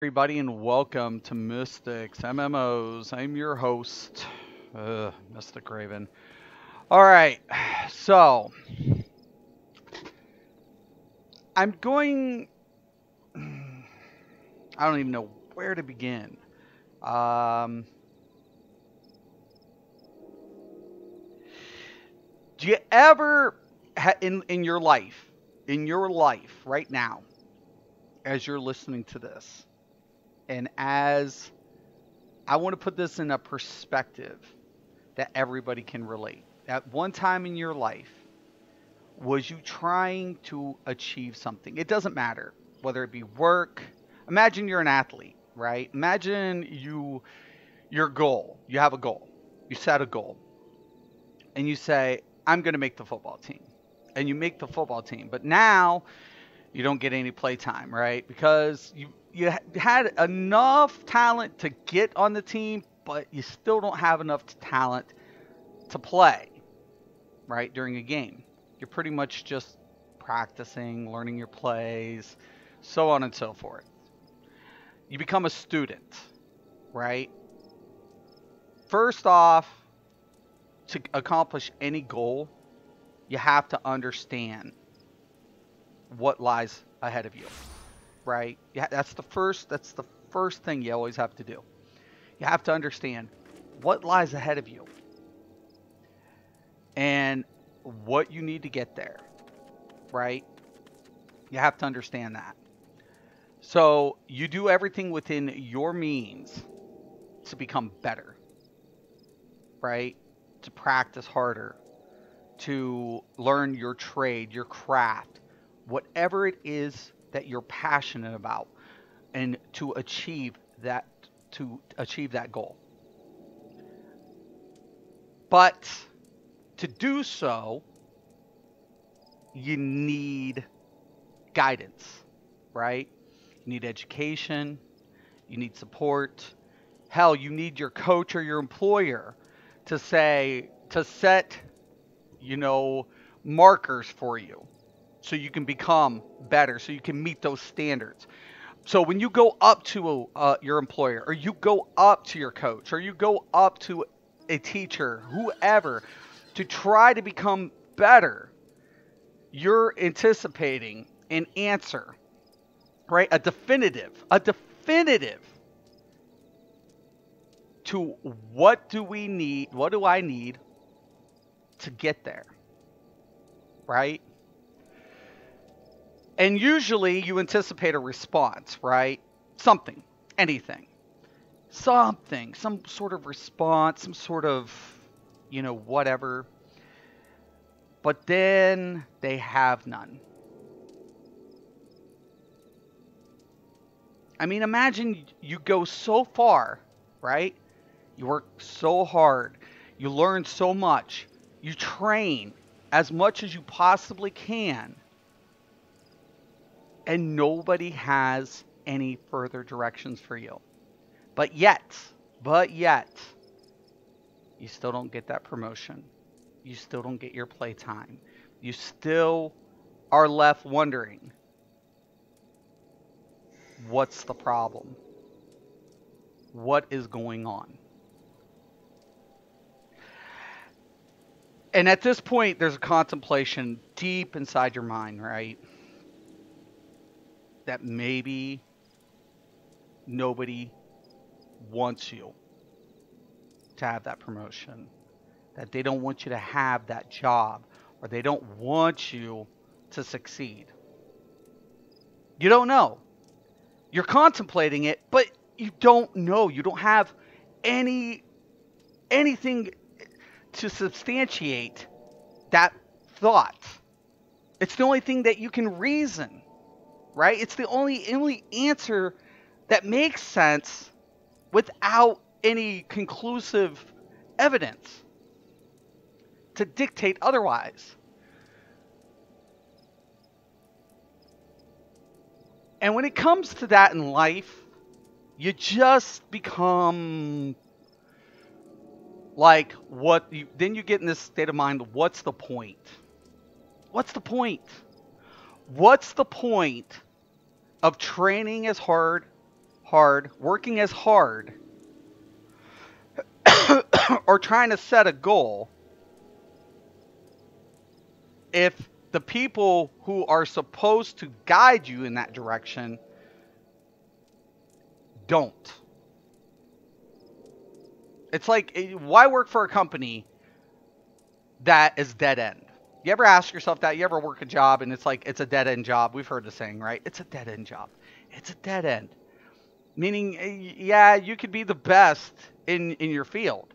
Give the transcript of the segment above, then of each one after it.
everybody, and welcome to Mystics MMOs. I'm your host, Mystic Raven. All right, so I'm going. I don't even know where to begin. Um, do you ever, in your life right now, as you're listening to this, and as I want to put this in a perspective that everybody can relate. At one time in your life, was you trying to achieve something? It doesn't matter whether it be work. Imagine you're an athlete, right? Imagine your goal. You have a goal. You set a goal and you say, "I'm going to make the football team." And you make the football team. But now you don't get any play time, right? Because had enough talent to get on the team, but you still don't have enough talent to play, right, during a game. You're pretty much just practicing, learning your plays, so on and so forth. You become a student, right? First off, to accomplish any goal, you have to understand what lies ahead of you, right? Yeah, that's the first thing you always have to do. You have to understand what lies ahead of you and what you need to get there, right? You have to understand that. So you do everything within your means to become better, right? To practice harder, to learn your trade, your craft, whatever it is that you're passionate about, and that to achieve that goal. But to do so, you need guidance, right? You need education, you need support. Hell, you need your coach or your employer to set, you know, markers for you so you can become better, so you can meet those standards. So when you go up to your employer, or you go up to your coach, or you go up to a teacher, whoever, to try to become better, you're anticipating an answer, right? A definitive to what do I need to get there, right? And usually you anticipate a response, right? Something, anything, something, some sort of response, some sort of, whatever. But then they have none. I mean, imagine you go so far, right? You work so hard, you learn so much, you train as much as you possibly can, and nobody has any further directions for you. But yet, but yet, you still don't get that promotion. You still don't get your playtime. You still are left wondering, what's the problem? What is going on? And at this point, there's a contemplation deep inside your mind, right? That maybe nobody wants you to have that promotion, that they don't want you to have that job, or they don't want you to succeed. You don't know. You're contemplating it, but you don't know. You don't have any anything to substantiate that thought. It's the only thing that you can reason, right? It's the only answer that makes sense without any conclusive evidence to dictate otherwise. And when it comes to that in life, you just become like then you get in this state of mind, what's the point? What's the point? What's the point of training as hard, working as hard, or trying to set a goal if the people who are supposed to guide you in that direction don't? It's like, why work for a company that is dead end? You ever ask yourself that? You ever work a job and it's like, it's a dead end job? We've heard the saying, right? It's a dead end job. It's a dead end. Meaning, yeah, you could be the best in your field,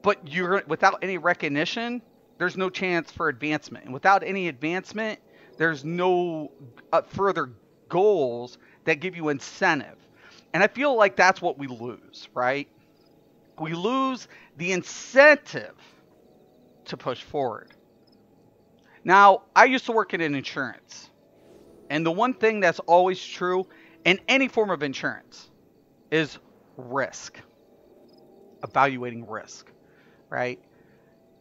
but you're without any recognition, there's no chance for advancement. And without any advancement, there's no further goals that give you incentive. And I feel like that's what we lose, right? We lose the incentive to push forward. Now, I used to work in insurance. And the one thing that's always true in any form of insurance is risk. Evaluating risk, right?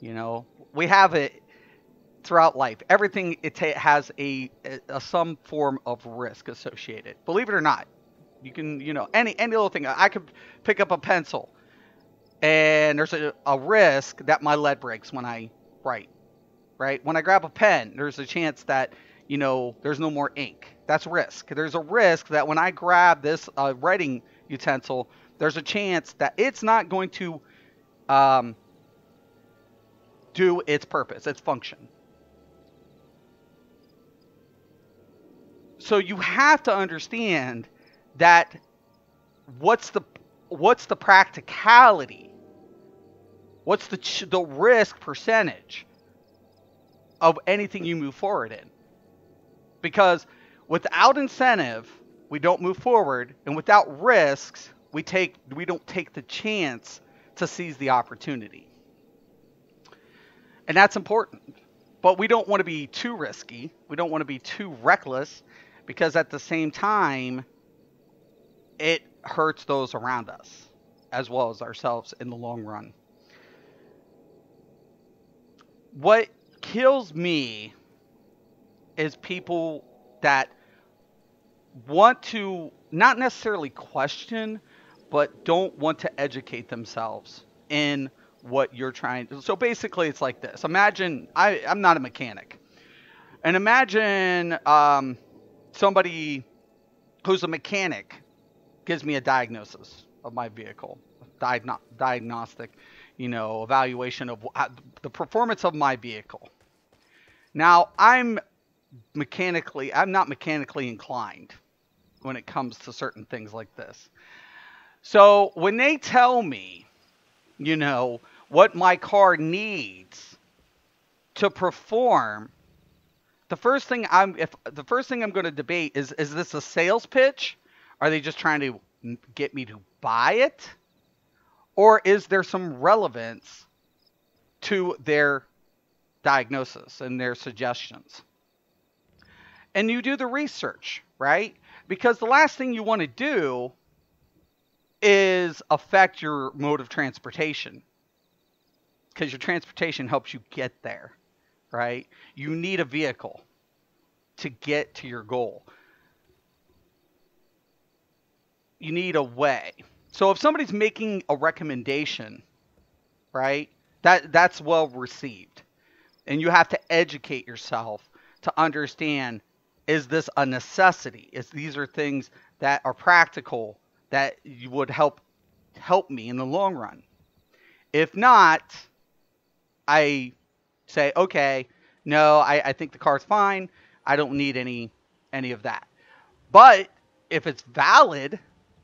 You know, we have it throughout life. Everything has some form of risk associated. Believe it or not, you can, any little thing. I could pick up a pencil, and there's a risk that my lead breaks when I write. Right? When I grab a pen, there's a chance that there's no more ink. That's risk. There's a risk that when I grab this writing utensil, there's a chance that it's not going to do its purpose, its function. So you have to understand that what's the practicality? What's the risk percentage of anything you move forward in? Because without incentive, we don't move forward, and without risks, we don't take the chance to seize the opportunity. And that's important. But we don't want to be too risky. We don't want to be too reckless, because at the same time, it hurts those around us as well as ourselves in the long run. What kills me is people that want to not necessarily question, but don't want to educate themselves in what you're trying to. So basically, it's like this. Imagine I'm not a mechanic, and imagine somebody who's a mechanic gives me a diagnosis of my vehicle, diagnostic, evaluation of the performance of my vehicle. Now, I'm not mechanically inclined when it comes to certain things like this. So when they tell me, what my car needs to perform, the first thing I'm going to debate is this a sales pitch? Are they just trying to get me to buy it? Or is there some relevance to their diagnosis and their suggestions? And you do the research, right? Because the last thing you want to do is affect your mode of transportation. Because your transportation helps you get there, right? You need a vehicle to get to your goal. You need a way. So if somebody's making a recommendation, right, that's well received. And you have to educate yourself to understand, is this a necessity? These are things that are practical that you would help me in the long run. If not, I say, okay, no, I think the car's fine. I don't need any of that. But if it's valid,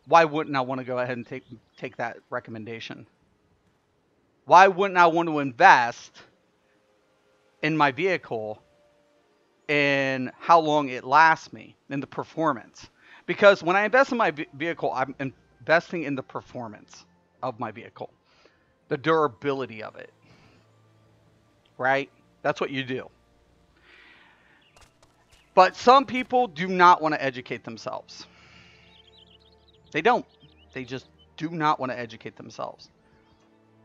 why wouldn't I want to go ahead and take that recommendation? Why wouldn't I want to invest in my vehicle and how long it lasts me, in the performance? Because when I invest in my vehicle, I'm investing in the performance of my vehicle, the durability of it, right? That's what you do. But some people do not want to educate themselves. They don't. They just do not want to educate themselves.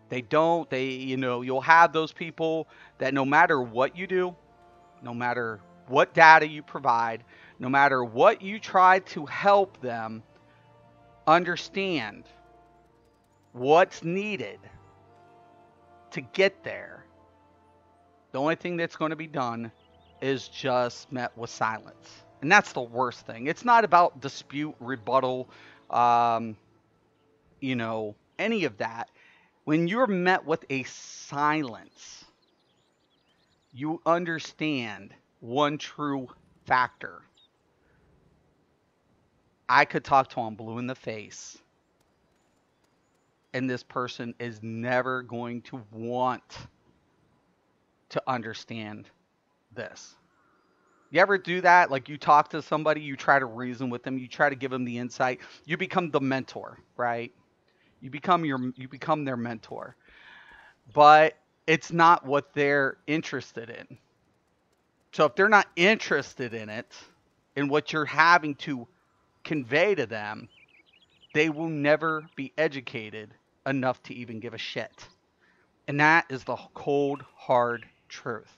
They don't. You'll have those people that no matter what you do, no matter what data you provide, no matter what you try to help them, understand what's needed to get there, the only thing that's going to be done is just met with silence. And that's the worst thing. It's not about dispute, rebuttal, um, any of that. When you're met with a silence, you understand one true factor. I could talk to him blue in the face, and this person is never going to want to understand this. You ever do that? Like you talk to somebody, you try to reason with them, you try to give them the insight. You become the mentor, right? You become their mentor. But it's not what they're interested in. So if they're not interested in it, in what you're having to convey to them, they will never be educated enough to even give a shit. And that is the cold, hard truth.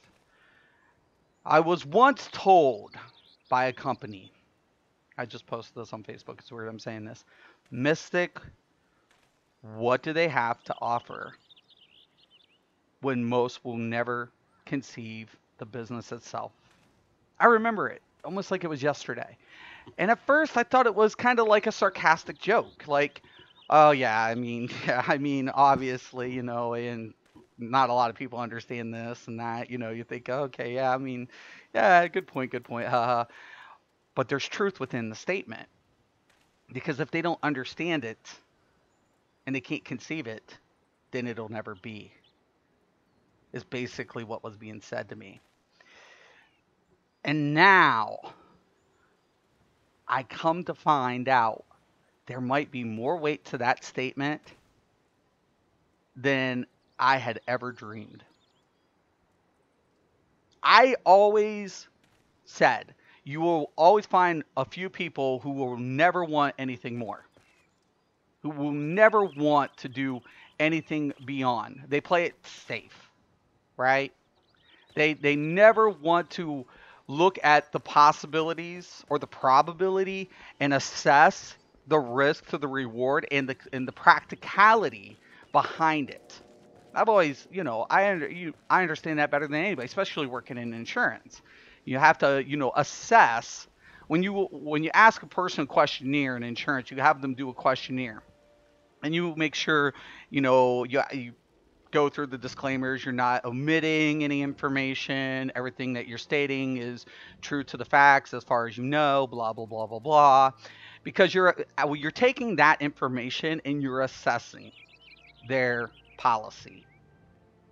I was once told by a company, I just posted this on Facebook, it's weird I'm saying this. Mystic, what do they have to offer when most will never conceive the business itself? I remember it almost like it was yesterday. And at first I thought it was kind of like a sarcastic joke. Like, oh yeah, I mean, yeah, I mean, obviously, and not a lot of people understand this and that, you think, okay, yeah, I mean, yeah, good point, haha. But there's truth within the statement. Because if they don't understand it and they can't conceive it, then it'll never be, is basically what was being said to me. And now I come to find out there might be more weight to that statement than I had ever dreamed. I always said you will always find a few people who will never want anything more, who will never want to do anything beyond. They play it safe, right? They never want to look at the possibilities or the probability and assess the risk to the reward and the practicality behind it. I've always, I understand that better than anybody, especially working in insurance. You have to, assess when you ask a person a questionnaire in insurance, you have them do a questionnaire, and you make sure, you go through the disclaimers. You're not omitting any information. Everything that you're stating is true to the facts as far as you know. Blah blah blah blah blah. Because you're taking that information and you're assessing their policy,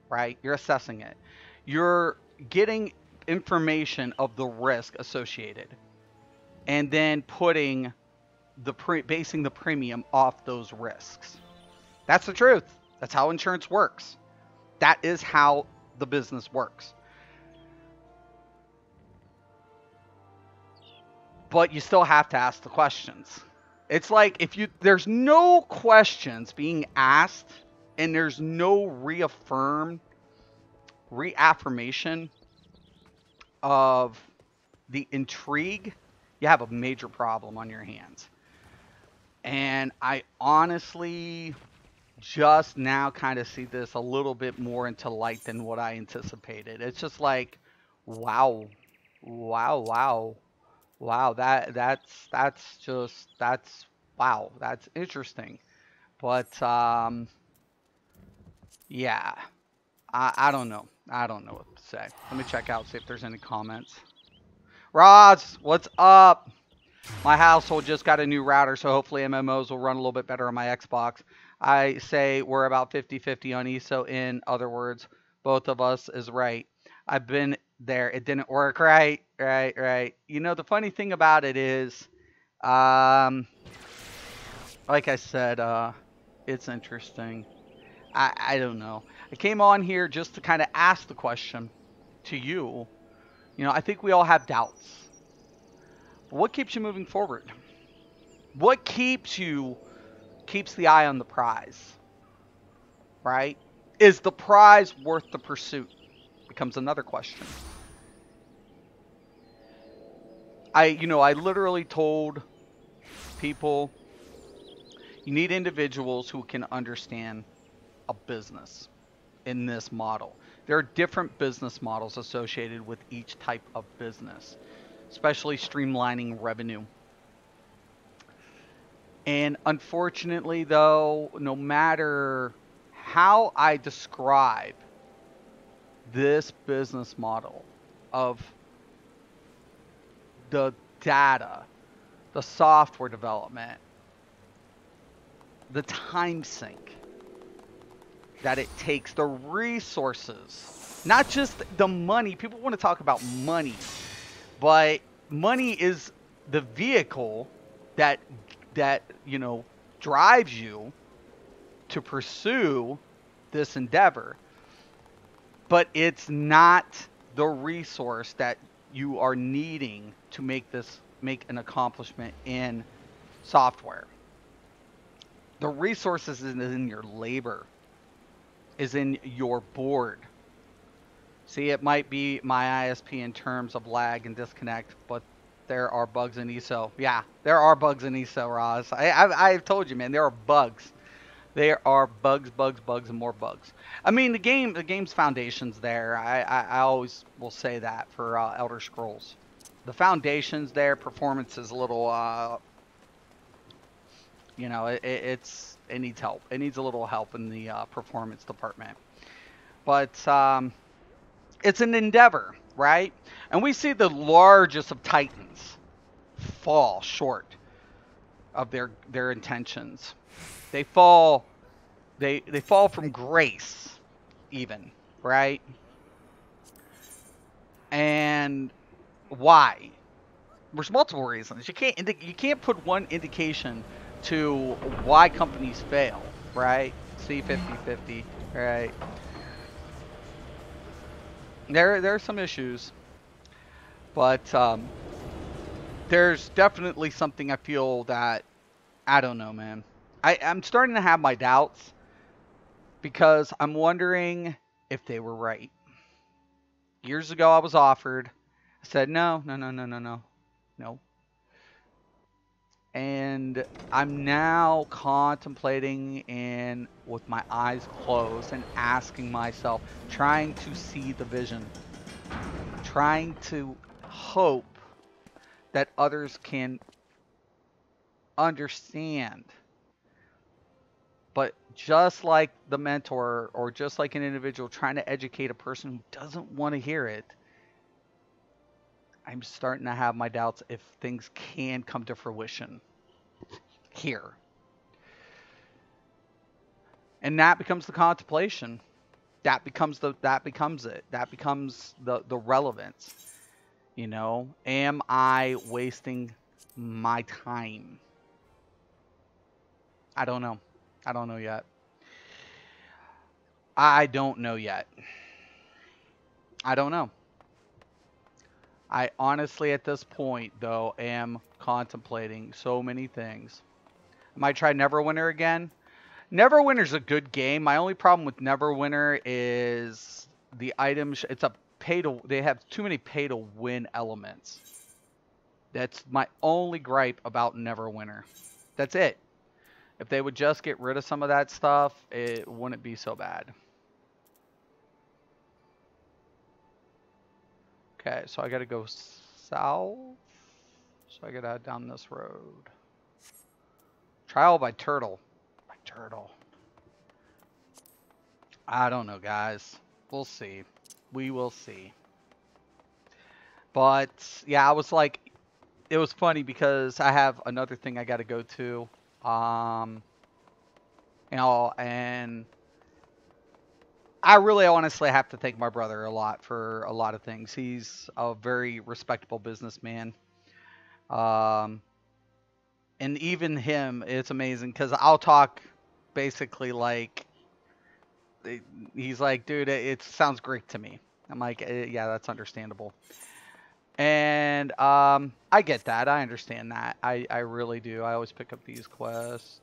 right? You're assessing it. You're getting information of the risk associated, and then putting basing the premium off those risks. That's the truth. That's how insurance works. That is how the business works. But you still have to ask the questions. It's like if there's no questions being asked and there's no reaffirmation of the intrigue, you have a major problem on your hands. And I honestly just now kind of see this a little bit more into light than what I anticipated. It's just like, wow, wow, wow, wow. That's wow. That's interesting. But yeah, I don't know. I don't know what to say. Let me check out, see if there's any comments. Roz, what's up? My household just got a new router, so hopefully MMOs will run a little bit better on my Xbox. I say we're about 50-50 on ESO. In other words, both of us is right. I've been there. It didn't work. Right, right, right. The funny thing about it is, um, like I said, it's interesting. I don't know. I came on here just to kind of ask the question to you. I think we all have doubts. What keeps you moving forward? What keeps the eye on the prize, right? Is the prize worth the pursuit? Becomes another question. I literally told people You need individuals who can understand a business in this model. There are different business models associated with each type of business, especially streamlining revenue. And unfortunately, though, no matter how I describe this business model of the data, the software development, the time sink that it takes, the resources, not just the money. People want to talk about money, but money is the vehicle that drives you to pursue this endeavor, but it's not the resource that you are needing to make an accomplishment in software. The resources is in your labor, is in your board. See, it might be my ISP in terms of lag and disconnect, but there are bugs in ESO. Yeah, there are bugs in ESO, Roz. I've told you, man, there are bugs. There are bugs, bugs, bugs, and more bugs. I mean, the game's foundation's there. I always will say that for Elder Scrolls. The foundation's there. Performance is a little, it needs help. It needs a little help in the performance department. But it's an endeavor, right? And we see the largest of titans fall short of their intentions. They fall from grace, even, right? And why? There's multiple reasons. You can't put one indication to why companies fail, right? C5050, right? There are some issues, but there's definitely something I feel that I don't know, man. I'm starting to have my doubts because I'm wondering if they were right. Years ago, I was offered. I said no, no, no, no, no, no, no. And I'm now contemplating and with my eyes closed and asking myself, trying to see the vision, trying to hope that others can understand. But just like the mentor or just like an individual trying to educate a person who doesn't want to hear it, I'm starting to have my doubts if things can come to fruition here. And that becomes the contemplation. That becomes it. That becomes the relevance. Am I wasting my time? I don't know. I don't know yet. I don't know yet. I don't know. I honestly, at this point, though, am contemplating so many things. I might try Neverwinter again. Neverwinter's a good game. My only problem with Neverwinter is the items. It's a they have too many pay to win elements. That's my only gripe about Neverwinter. That's it. If they would just get rid of some of that stuff, it wouldn't be so bad. Okay, so I gotta go south. So I gotta head down this road. Trial by turtle. By turtle. I don't know, guys. We'll see. We will see. But yeah, I was like, it was funny because I have another thing I gotta go to. And I really honestly have to thank my brother a lot for a lot of things. He's a very respectable businessman. And even him, it's amazing because I'll talk basically like, he's like, dude, it sounds great to me. I'm like, yeah, that's understandable. And I get that. I understand that. I really do. I always pick up these quests.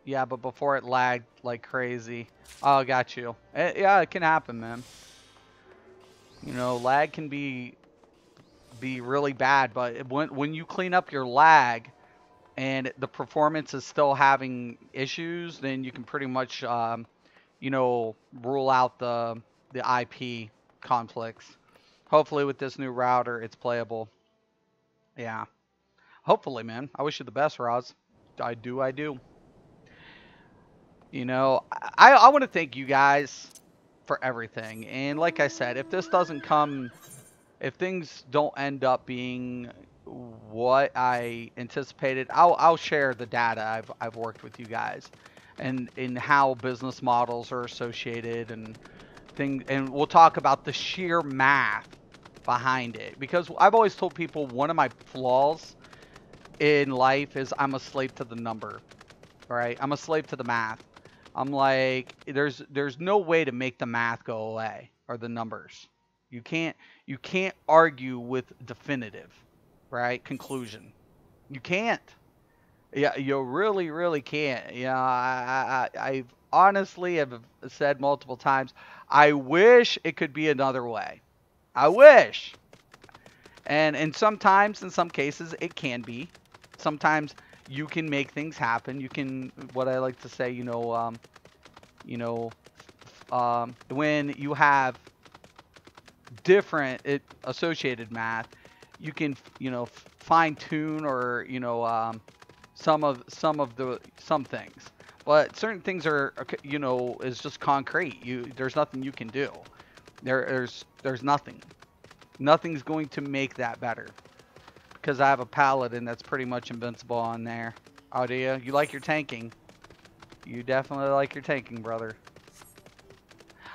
Yeah, but before it lagged like crazy. Oh, got you. Yeah, it can happen, man. You know, lag can be really bad, but when you clean up your lag and the performance is still having issues, then you can pretty much you know, rule out the IP conflicts. Hopefully with this new router, it's playable. Yeah. Hopefully, man. I wish you the best, Roz. I do, I do. You know, I want to thank you guys for everything. And like I said, if this doesn't come, if things don't end up being what I anticipated, I'll share the data I've worked with you guys, and in how business models are associated and things, and we'll talk about the sheer math behind it. Because I've always told people one of my flaws in life is I'm a slave to the number, right? I'm a slave to the math. I'm like, there's no way to make the math go away or the numbers. You can't you can't argue with definitive, right? Conclusion. You can't. Yeah, you really, really can't. Yeah, I've honestly have said multiple times, I wish it could be another way. I wish. And sometimes, in some cases, it can be. Sometimes you can make things happen. You can, what I like to say, you know, when you have different associated math, you can, you know, fine tune or, some things. But certain things are, you know, is just concrete. There's nothing you can do. There's nothing. Nothing's going to make that better. Because I have a paladin that's pretty much invincible on there. Oh, do you? You like your tanking. You definitely like your tanking, brother.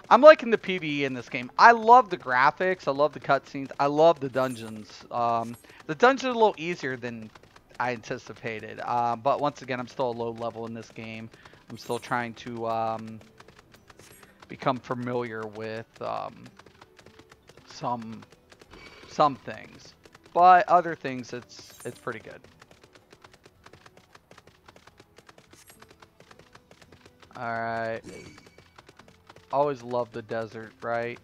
I'm liking the PvE in this game. I love the graphics. I love the cutscenes. I love the dungeons. The dungeons are a little easier than I anticipated. But once again, I'm still a low level in this game. I'm still trying to become familiar with some things. But other things, it's pretty good. Alright. Always love the desert, right?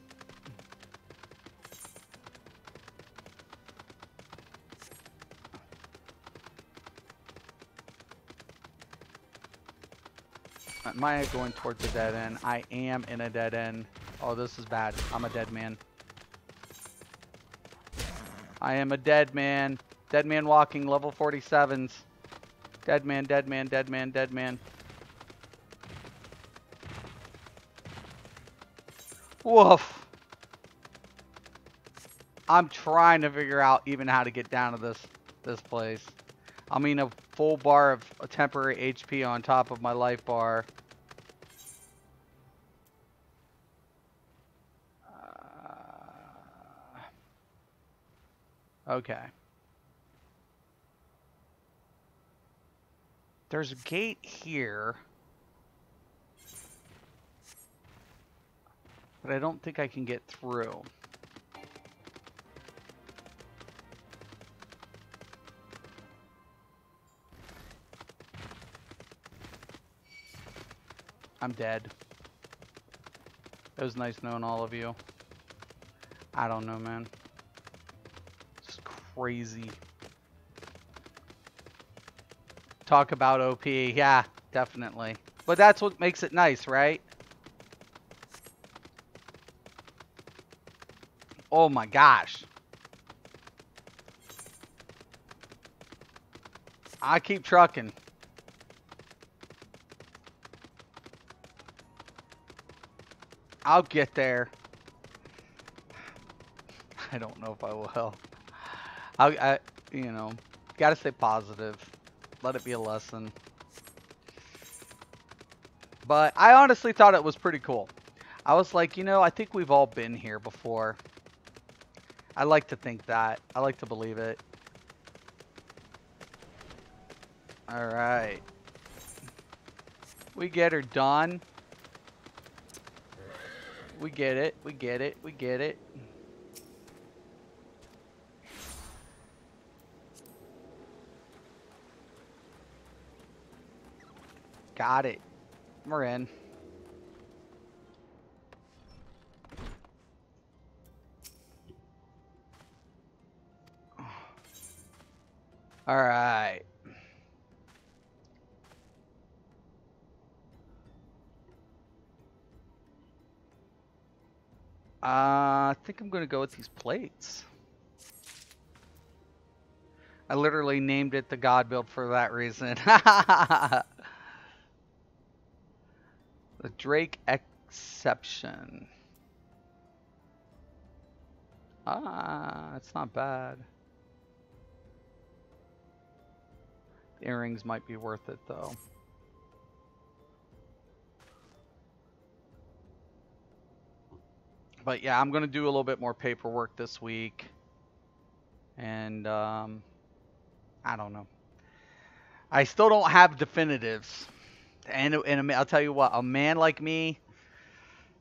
Am I going towards a dead end? I am in a dead end. Oh, this is bad. I'm a dead man. I am a dead man. Dead man walking, level 47s. Dead man, dead man, dead man, dead man. Woof. I'm trying to figure out even how to get down to this place. I mean, a full bar of a temporary HP on top of my life bar. Okay. There's a gate here. But I don't think I can get through. I'm dead. It was nice knowing all of you. I don't know, man. It's crazy. Talk about OP. Yeah, definitely. But that's what makes it nice, right? Oh my gosh. I keep trucking. I'll get there. I don't know if I will. You know, gotta stay positive. Let it be a lesson. But I honestly thought it was pretty cool. I was like, you know, I think we've all been here before. I like to think that. I like to believe it. Alright. We get her done. We get it. We get it. We get it. Got it. We're in. All right. I think I'm going to go with these plates. I literally named it the God build for that reason. The Drake exception. It's not bad. The earrings might be worth it though. But yeah, I'm going to do a little bit more paperwork this week. And I don't know. I still don't have definitives. And I'll tell you what, a man like me,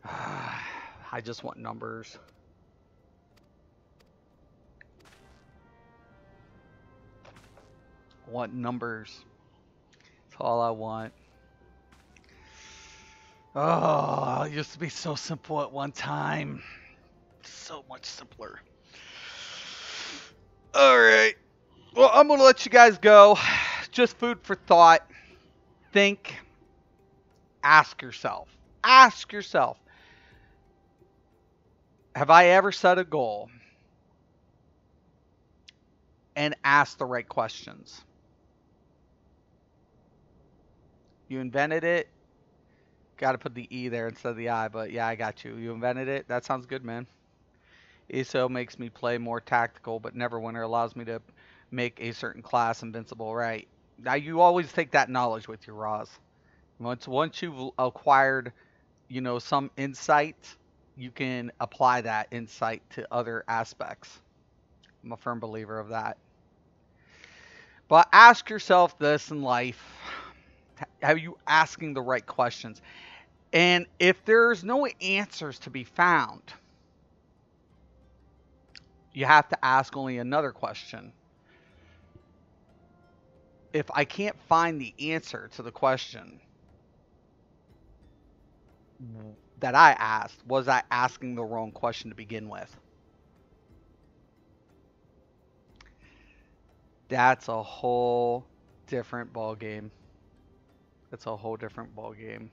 I just want numbers. I want numbers. That's all I want. Oh, it used to be so simple at one time. So much simpler. All right. Well, I'm going to let you guys go. Just food for thought. Think. Ask yourself. Ask yourself. Have I ever set a goal and asked the right questions? You invented it. Got to put the E there instead of the I, but yeah, I got you. You invented it. That sounds good, man. ESO makes me play more tactical, but Neverwinter allows me to make a certain class invincible. Right. Now, you always take that knowledge with you, Roz. Once you've acquired, you know, some insight, you can apply that insight to other aspects. I'm a firm believer of that. But ask yourself this in life. Are you asking the right questions? And if there's no answers to be found, you have to ask only another question. If I can't find the answer to the question that I asked, was I asking the wrong question to begin with? That's a whole different ball game. That's a whole different ball game.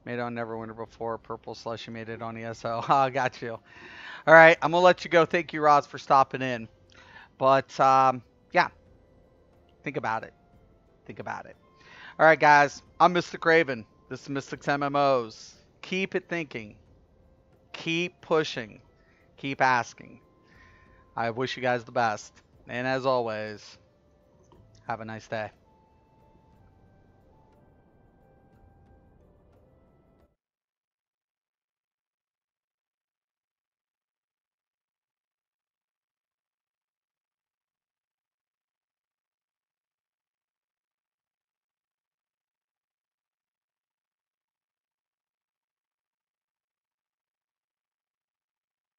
Made it on Neverwinter before. Purple Slushy made it on ESO. Oh, I got you. All right, I'm going to let you go. Thank you, Roz, for stopping in. But, yeah, think about it. Think about it. All right, guys, I'm Mystic Raven. This is Mystic's MMOs. Keep it thinking. Keep pushing. Keep asking. I wish you guys the best. And as always, have a nice day.